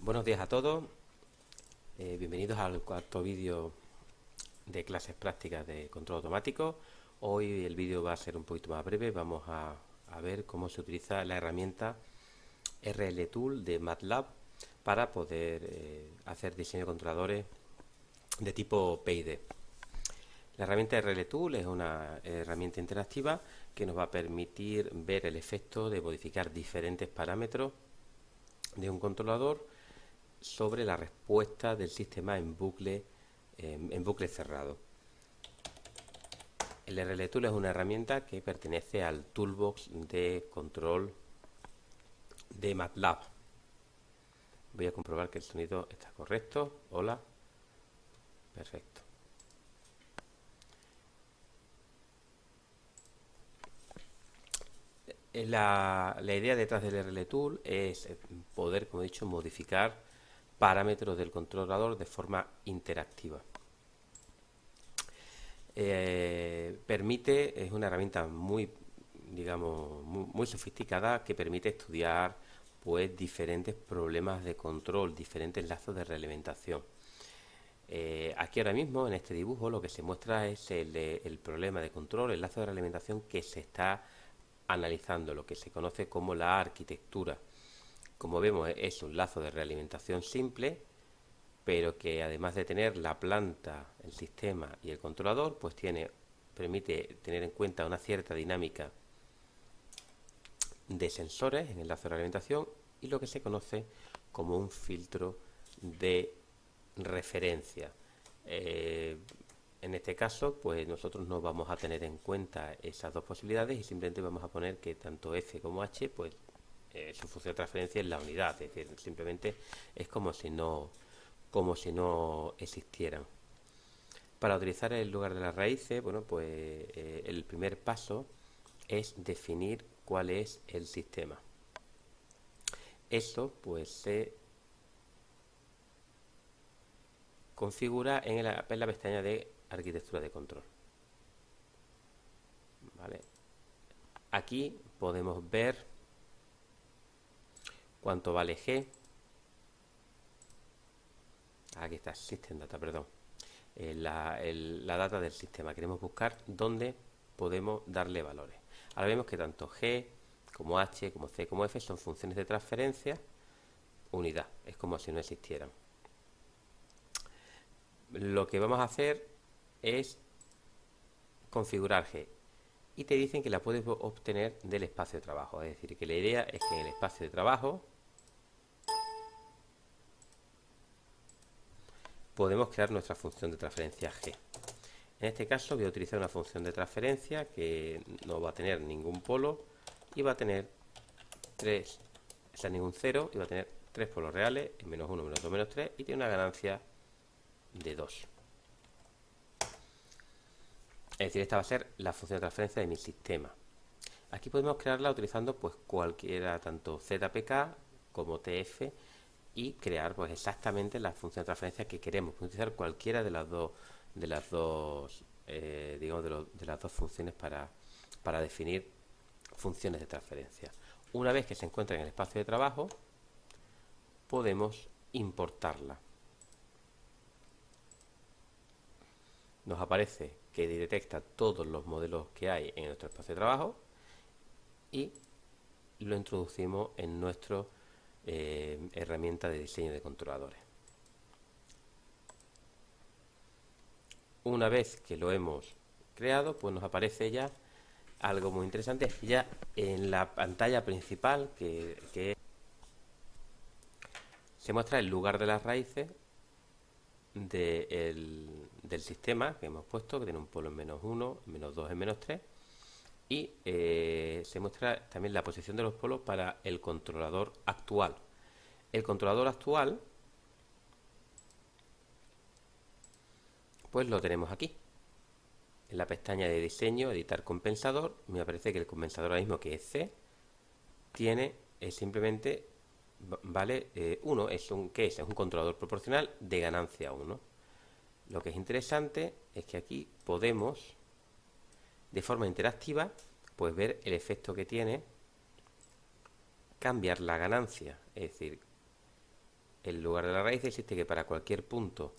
Buenos días a todos, bienvenidos al cuarto vídeo de clases prácticas de control automático. Hoy el vídeo va a ser un poquito más breve, vamos a ver cómo se utiliza la herramienta RLTool de MATLAB para poder hacer diseño de controladores de tipo PID. La herramienta RLTool es una herramienta interactiva que nos va a permitir ver el efecto de modificar diferentes parámetros de un controlador sobre la respuesta del sistema en bucle cerrado. El RLTool es una herramienta que pertenece al toolbox de control de MATLAB. Voy a comprobar que el sonido está correcto. Hola. Perfecto. La idea detrás del RLTool es poder, como he dicho, modificar parámetros del controlador de forma interactiva. Es una herramienta muy, digamos, muy sofisticada que permite estudiar pues diferentes problemas de control, diferentes lazos de realimentación. Aquí ahora mismo en este dibujo lo que se muestra es el problema de control, el lazo de realimentación que se está analizando, lo que se conoce como la arquitectura. Como vemos, es un lazo de realimentación simple, pero que además de tener la planta, el sistema y el controlador, pues permite tener en cuenta una cierta dinámica de sensores en el lazo de realimentación y lo que se conoce como un filtro de referencia. En este caso, pues nosotros no vamos a tener en cuenta esas dos posibilidades y simplemente vamos a poner que tanto F como H, pues su función de transferencia es la unidad, es decir, simplemente es como si no existieran. Para utilizar el lugar de las raíces, bueno, pues el primer paso es definir cuál es el sistema. Eso pues se configura en la pestaña de arquitectura de control. ¿Vale? Aquí podemos ver cuánto vale G. Aquí está, System Data, perdón. La data del sistema. Queremos buscar dónde podemos darle valores. Ahora vemos que tanto G como H, como C, como F son funciones de transferencia unidad. Es como si no existieran. Lo que vamos a hacer es configurar G y te dicen que la puedes obtener del espacio de trabajo. Es decir, que la idea es que en el espacio de trabajo podemos crear nuestra función de transferencia G. En este caso voy a utilizar una función de transferencia que no va a tener ningún polo y va a tener 3, o sea, ningún 0, y va a tener 3 polos reales, menos 1, menos 2, menos 3, y tiene una ganancia de 2. Es decir, esta va a ser la función de transferencia de mi sistema. Aquí podemos crearla utilizando pues cualquiera, tanto ZPK como TF, y crear pues exactamente la función de transferencia que queremos. Podemos utilizar cualquiera de las dos funciones para definir funciones de transferencia. Una vez que se encuentra en el espacio de trabajo, podemos importarla. Nos aparece que detecta todos los modelos que hay en nuestro espacio de trabajo y lo introducimos en nuestra herramienta de diseño de controladores. Una vez que lo hemos creado, pues nos aparece ya algo muy interesante, ya en la pantalla principal, que se muestra el lugar de las raíces del sistema que hemos puesto, que tiene un polo en menos 1, menos 2 en menos 3, y se muestra también la posición de los polos para el controlador actual. El controlador actual pues lo tenemos aquí. En la pestaña de diseño, editar compensador, me aparece que el compensador ahora mismo, que es C, tiene simplemente vale 1. ¿Qué es? Es un controlador proporcional de ganancia 1. Lo que es interesante es que aquí podemos, de forma interactiva, pues ver el efecto que tiene cambiar la ganancia. Es decir, el lugar de la raíz, existe que para cualquier punto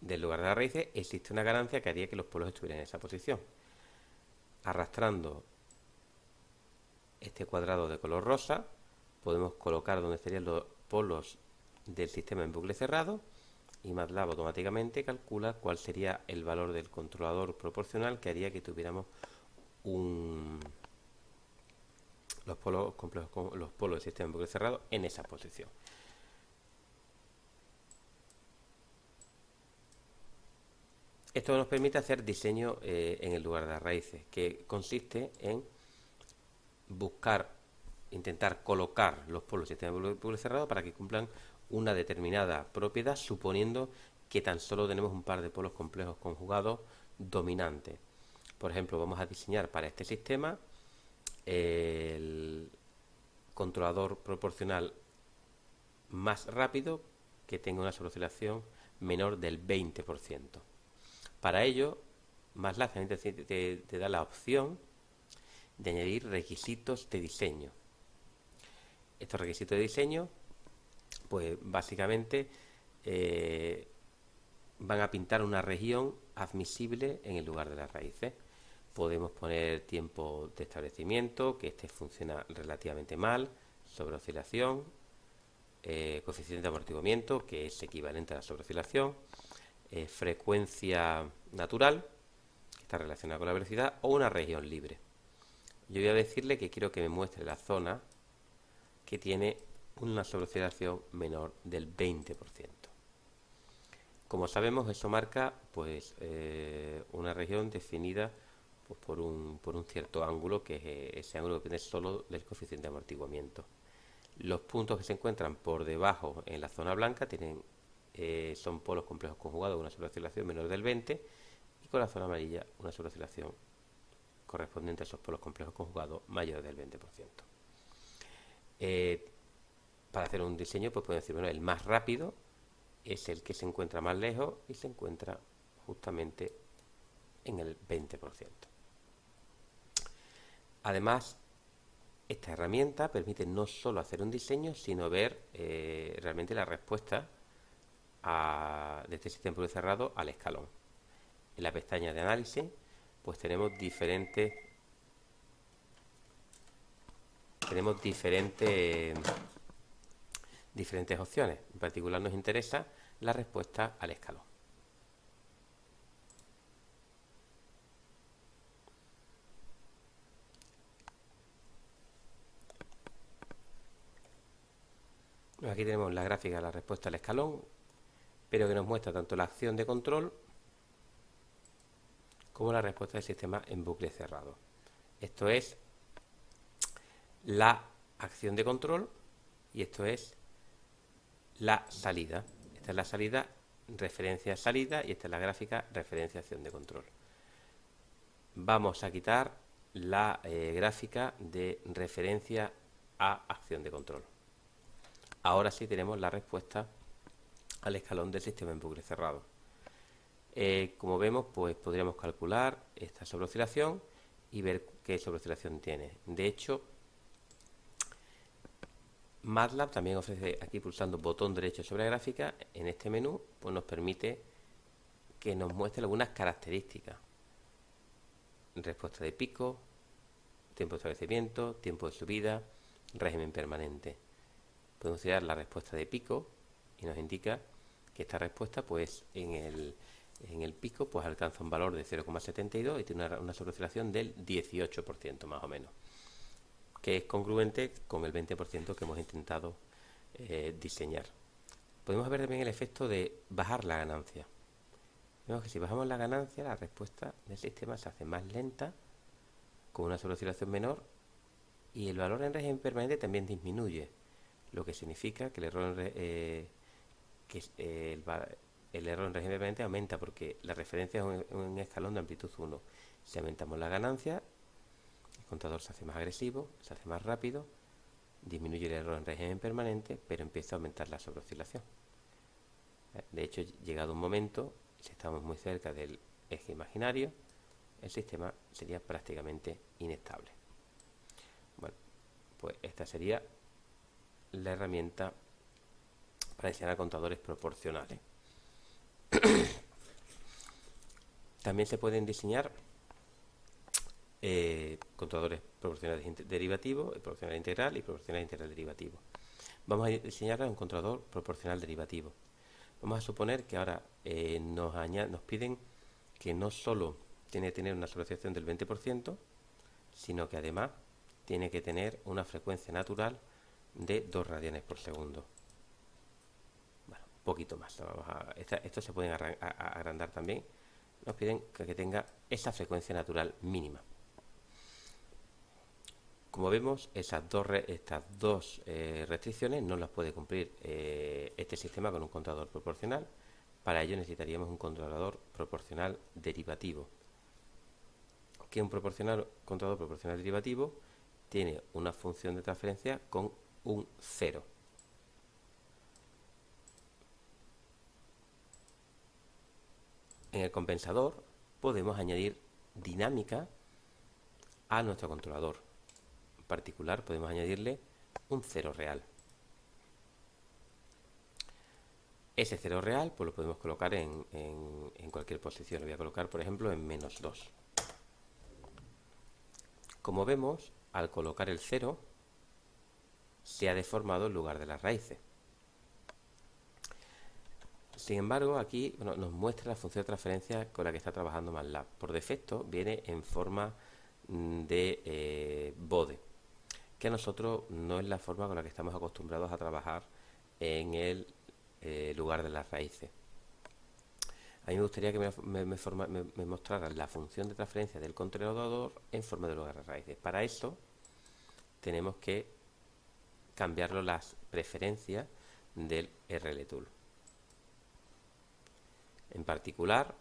del lugar de la raíz existe una ganancia que haría que los polos estuvieran en esa posición. Arrastrando este cuadrado de color rosa, podemos colocar donde estarían los polos del sistema en bucle cerrado y MATLAB automáticamente calcula cuál sería el valor del controlador proporcional que haría que tuviéramos los polos complejos, los polos del sistema en bucle cerrado en esa posición. Esto nos permite hacer diseño en el lugar de las raíces, que consiste en intentar colocar los polos del sistema de bucle cerrado para que cumplan una determinada propiedad, suponiendo que tan solo tenemos un par de polos complejos conjugados dominantes. Por ejemplo, vamos a diseñar para este sistema el controlador proporcional más rápido que tenga una sobreoscilación menor del 20%. Para ello, MATLAB te da la opción de añadir requisitos de diseño. Estos requisitos de diseño, pues básicamente van a pintar una región admisible en el lugar de las raíces. Podemos poner tiempo de establecimiento, que este funciona relativamente mal, sobreoscilación, coeficiente de amortiguamiento, que es equivalente a la sobreoscilación, frecuencia natural, que está relacionada con la velocidad, o una región libre. Yo voy a decirle que quiero que me muestre la zona que tiene una sobreoscilación menor del 20%. Como sabemos, eso marca pues una región definida pues, por un cierto ángulo, que es ese ángulo que depende solo del coeficiente de amortiguamiento. Los puntos que se encuentran por debajo en la zona blanca son polos complejos conjugados con una sobreoscilación menor del 20%, y con la zona amarilla una sobreoscilación correspondiente a esos polos complejos conjugados mayor del 20%. Para hacer un diseño, pues podemos decir, bueno, el más rápido es el que se encuentra más lejos y se encuentra justamente en el 20%. Además, esta herramienta permite no solo hacer un diseño, sino ver realmente la respuesta de este sistema cerrado al escalón. En la pestaña de análisis, pues tenemos diferentes opciones. En particular nos interesa la respuesta al escalón. Aquí tenemos la gráfica de la respuesta al escalón, pero que nos muestra tanto la acción de control como la respuesta del sistema en bucle cerrado. Esto es la acción de control y esto es la salida. Esta es la salida, referencia salida, y esta es la gráfica referencia acción de control. Vamos a quitar la gráfica de referencia a acción de control. Ahora sí tenemos la respuesta al escalón del sistema en bucle cerrado. Como vemos, pues podríamos calcular esta sobreoscilación y ver qué sobreoscilación tiene. De hecho, MATLAB también ofrece, aquí pulsando botón derecho sobre la gráfica, en este menú, pues nos permite que nos muestre algunas características. Respuesta de pico, tiempo de establecimiento, tiempo de subida, régimen permanente. Podemos tirar la respuesta de pico y nos indica que esta respuesta, pues en el pico, pues alcanza un valor de 0,72 y tiene una sobreoscilación del 18% más o menos, que es congruente con el 20% que hemos intentado diseñar. Podemos ver también el efecto de bajar la ganancia. Vemos que si bajamos la ganancia, la respuesta del sistema se hace más lenta, con una sobreoscilación menor, y el valor en régimen permanente también disminuye, lo que significa que el error en régimen permanente aumenta, porque la referencia es un escalón de amplitud 1. Si aumentamos la ganancia, el contador se hace más agresivo, se hace más rápido, disminuye el error en régimen permanente, pero empieza a aumentar la sobreoscilación. De hecho, llegado un momento, si estamos muy cerca del eje imaginario, el sistema sería prácticamente inestable. Bueno, pues esta sería la herramienta para diseñar contadores proporcionales. También se pueden diseñar contadores proporcionales derivativos, proporcional integral y proporcional integral derivativo. Vamos a diseñar un contador proporcional derivativo. Vamos a suponer que ahora nos piden que no solo tiene que tener una asociación del 20%, sino que además tiene que tener una frecuencia natural de 2 radianes por segundo. Bueno, un poquito más. Esto se pueden agrandar también. Nos piden que tenga esa frecuencia natural mínima. Como vemos, estas dos restricciones no las puede cumplir este sistema con un contador proporcional. Para ello necesitaríamos un controlador proporcional derivativo. Que un contador proporcional derivativo tiene una función de transferencia con un 0. En el compensador podemos añadir dinámica a nuestro controlador. En particular podemos añadirle un 0 real. Ese 0 real pues lo podemos colocar en cualquier posición. Lo voy a colocar, por ejemplo, en -2. Como vemos, al colocar el 0, se ha deformado el lugar de las raíces. Sin embargo, aquí nos muestra la función de transferencia con la que está trabajando MATLAB. Por defecto viene en forma de bode, que a nosotros no es la forma con la que estamos acostumbrados a trabajar en el lugar de las raíces. A mí me gustaría que me mostrara la función de transferencia del controlador en forma de lugar de raíces. Para eso tenemos que cambiarlo las preferencias del RLTool. En particular,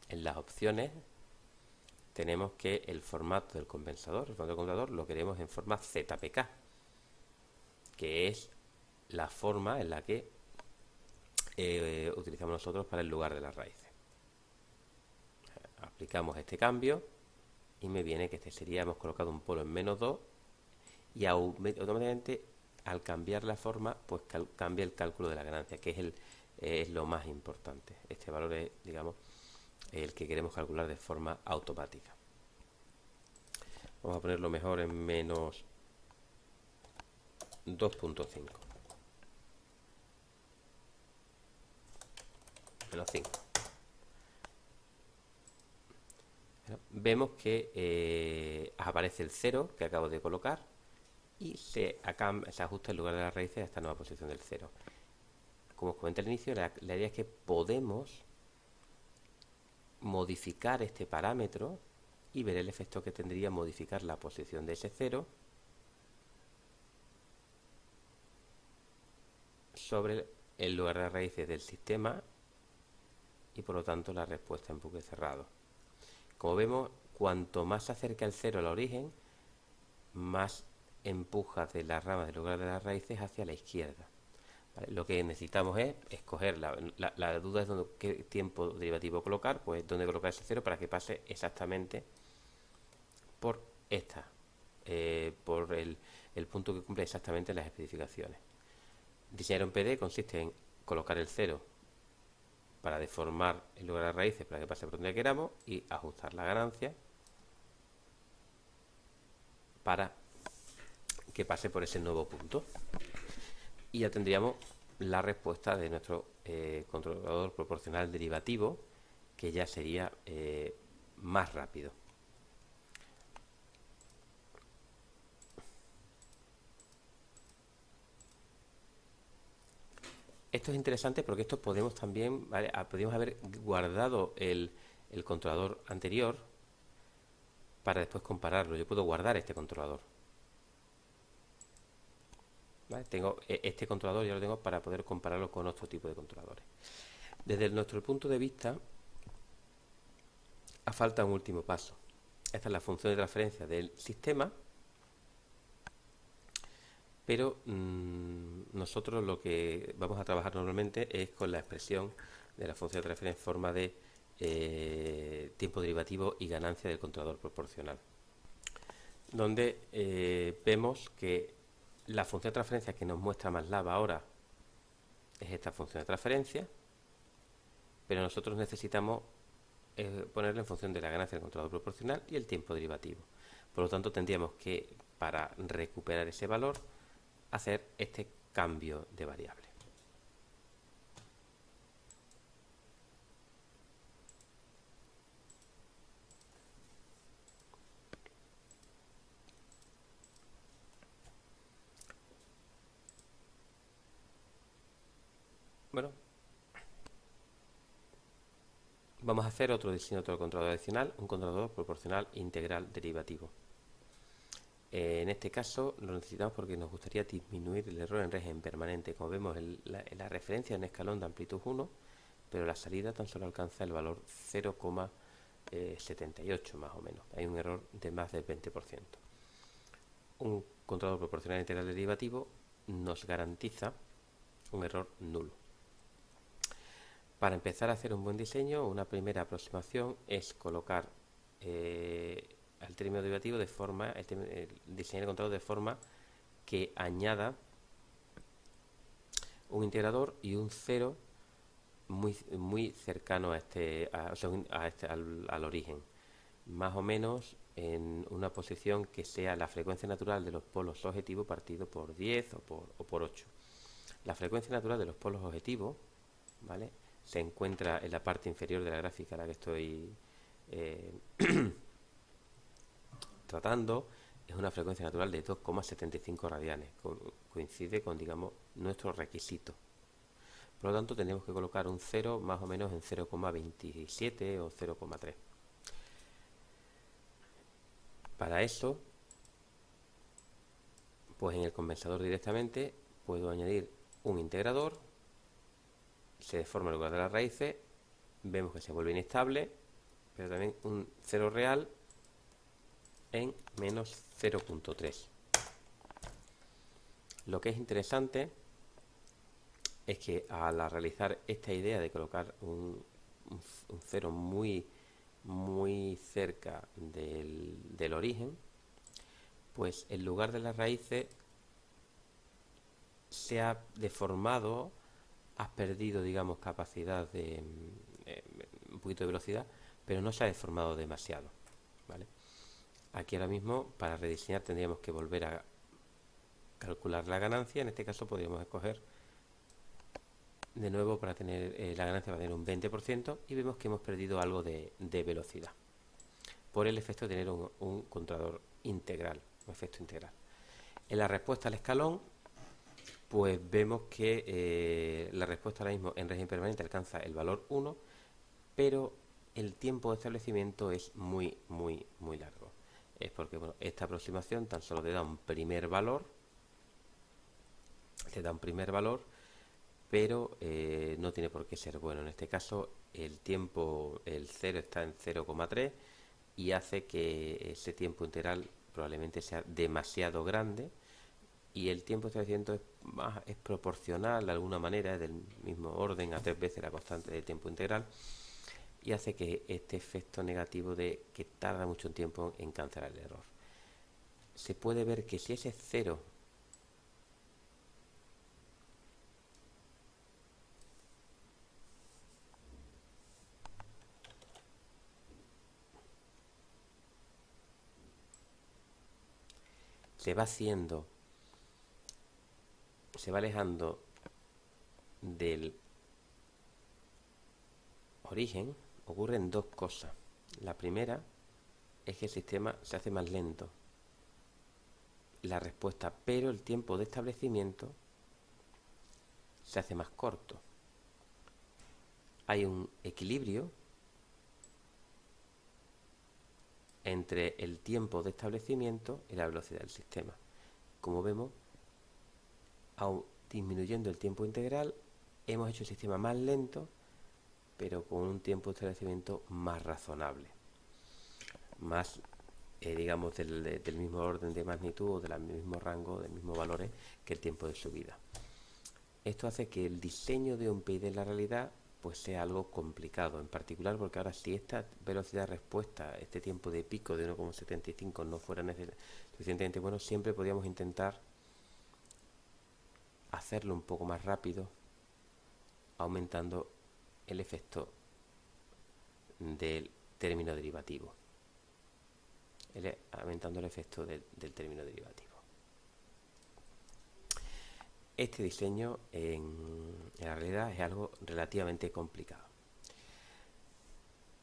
en las opciones tenemos que el formato del compensador, lo queremos en forma ZPK, que es la forma en la que utilizamos nosotros para el lugar de las raíces. Aplicamos este cambio y me viene que hemos colocado un polo en -2 y automáticamente al cambiar la forma pues cambia el cálculo de la ganancia, que es lo más importante. Este valor es, digamos, el que queremos calcular de forma automática. Vamos a ponerlo mejor en -2.5. -5. Vemos que aparece el 0 que acabo de colocar y se ajusta el lugar de las raíces a esta nueva posición del 0. Como os comenté al inicio, la idea es que podemos modificar este parámetro y ver el efecto que tendría modificar la posición de ese 0 sobre el lugar de las raíces del sistema y por lo tanto la respuesta en bucle cerrado. Como vemos, cuanto más se acerca el 0 al origen, más empuja de las ramas del lugar de las raíces hacia la izquierda. ¿Vale? Lo que necesitamos es escoger, la duda es qué tiempo derivativo colocar, pues dónde colocar ese 0 para que pase exactamente por por el punto que cumple exactamente las especificaciones. Diseñar un PD consiste en colocar el 0 para deformar el lugar de las raíces para que pase por donde queramos y ajustar la ganancia para que pase por ese nuevo punto. Y ya tendríamos la respuesta de nuestro controlador proporcional derivativo, que ya sería más rápido. Esto es interesante porque esto podemos también, ¿vale? Podríamos haber guardado el controlador anterior para después compararlo. Yo puedo guardar este controlador. ¿Vale? Tengo este controlador, ya lo tengo para poder compararlo con otro tipo de controladores. Desde nuestro punto de vista, falta un último paso. Esta es la función de transferencia del sistema, pero nosotros lo que vamos a trabajar normalmente es con la expresión de la función de transferencia en forma de tiempo derivativo y ganancia del controlador proporcional, donde vemos que La función de transferencia que nos muestra MATLAB ahora es esta función de transferencia, pero nosotros necesitamos ponerla en función de la ganancia del controlador proporcional y el tiempo derivativo. Por lo tanto, tendríamos que, para recuperar ese valor, hacer este cambio de variable. Bueno, vamos a hacer otro diseño de otro controlador adicional, un controlador proporcional integral derivativo. En este caso lo necesitamos porque nos gustaría disminuir el error en régimen permanente. Como vemos, la referencia en escalón de amplitud 1, pero la salida tan solo alcanza el valor 0,78 más o menos. Hay un error de más del 20%. Un controlador proporcional integral derivativo nos garantiza un error nulo. Para empezar a hacer un buen diseño, una primera aproximación es colocar al término derivativo de forma, diseñar el controlador de forma que añada un integrador y un cero muy cercano a al origen, más o menos en una posición que sea la frecuencia natural de los polos objetivos partido por 10 o por 8. La frecuencia natural de los polos objetivos, ¿vale?, se encuentra en la parte inferior de la gráfica a la que estoy tratando. Es una frecuencia natural de 2,75 radianes. Coincide con, digamos, nuestro requisito. Por lo tanto, tendremos que colocar un 0 más o menos en 0,27 o 0,3. Para eso, pues en el compensador directamente puedo añadir un integrador. Se deforma el lugar de las raíces, vemos que se vuelve inestable, pero también un cero real en menos 0,3. Lo que es interesante es que al realizar esta idea de colocar un cero muy cerca del origen, pues en lugar de las raíces se ha deformado, has perdido, digamos, capacidad de un poquito de velocidad, pero no se ha deformado demasiado, ¿vale? Aquí ahora mismo, para rediseñar, tendríamos que volver a calcular la ganancia. En este caso podríamos escoger de nuevo para tener la ganancia va a tener un 20% y vemos que hemos perdido algo de velocidad por el efecto de tener un controlador integral, un efecto integral. En la respuesta al escalón, pues vemos que la respuesta ahora mismo en régimen permanente alcanza el valor 1, pero el tiempo de establecimiento es muy largo. Es porque, bueno, esta aproximación tan solo te da un primer valor, pero no tiene por qué ser bueno. En este caso, el tiempo, el 0 está en 0,3 y hace que ese tiempo integral probablemente sea demasiado grande, y el tiempo de establecimiento es proporcional de alguna manera, es del mismo orden a 3 veces la constante de tiempo integral, y hace que este efecto negativo de que tarda mucho tiempo en cancelar el error. Se puede ver que si ese 0 se va alejando del origen, ocurren dos cosas. La primera es que el sistema se hace más lento, la respuesta, pero el tiempo de establecimiento se hace más corto. Hay un equilibrio entre el tiempo de establecimiento y la velocidad del sistema. Como vemos, disminuyendo el tiempo integral, hemos hecho el sistema más lento, pero con un tiempo de establecimiento más razonable, más, digamos, del mismo orden de magnitud o del mismo rango, del mismo valores que el tiempo de subida. Esto hace que el diseño de un PID en la realidad pues sea algo complicado, en particular porque ahora, si esta velocidad de respuesta, este tiempo de pico de 1,75 no fuera suficientemente bueno, siempre podríamos intentar hacerlo un poco más rápido aumentando el efecto del término derivativo. Aumentando el efecto del término derivativo. Este diseño en la realidad es algo relativamente complicado.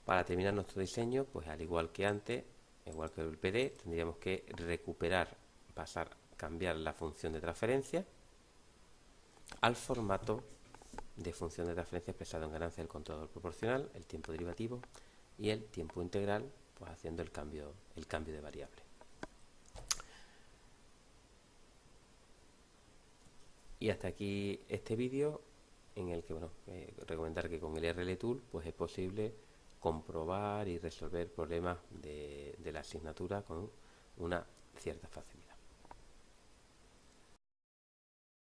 Para terminar nuestro diseño, pues al igual que antes, igual que el PD, tendríamos que recuperar, cambiar la función de transferencia al formato de función de transferencia expresado en ganancia del controlador proporcional, el tiempo derivativo y el tiempo integral, pues haciendo el cambio de variable. Y hasta aquí este vídeo en el que, bueno, recomendar que con el RLTool pues es posible comprobar y resolver problemas de la asignatura con una cierta facilidad.